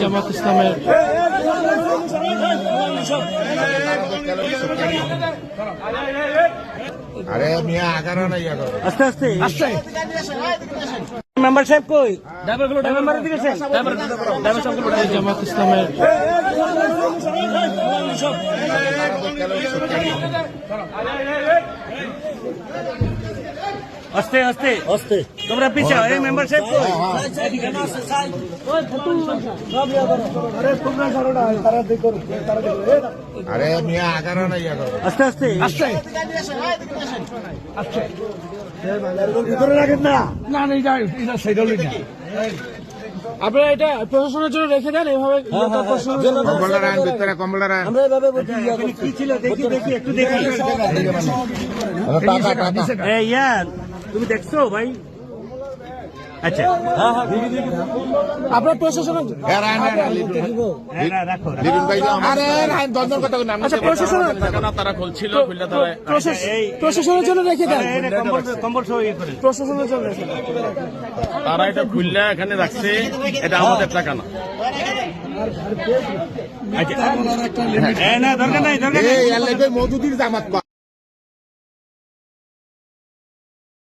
জামাত ইসলামের আরে মিয়া আগারো না ইয়াগো আস্তে আস্তে আস্তে মেম্বার সাহেব কই মেম্বার দিকে জামাত ইসলামের আস্তে আস্তে আস্তে তোমরা পিছাও এই মেম্বার সাহেব কই আরে মিয়া আগারো না ইয়াগো আস্তে আস্তে আস্তে আপনারা এটা প্রশাসনের জন্য রেখে দেন এভাবে কম্বলটা রান ভিতরে কম্বলটা রান কি ছিল দেখি দেখি একটু দেখি টাকা টাকা এই ইয়ার তুমি দেখছো ভাই আচ্ছা আপনার প্রশাসনের রাখো লিটন ভাই আরে রান দন্দন কথা নাম আচ্ছা প্রশাসনের তারা খুলছিল প্রশাসনের জন্য রেখে দেন কম্বল সহ ইয়ে করে প্রশাসনের জন্য রেখে দেন তারা এটা খুললে এখানে রাখছে, এটা আমাদের টাকা না। আচ্ছা না দরকার নাই এই মজুদির জামাত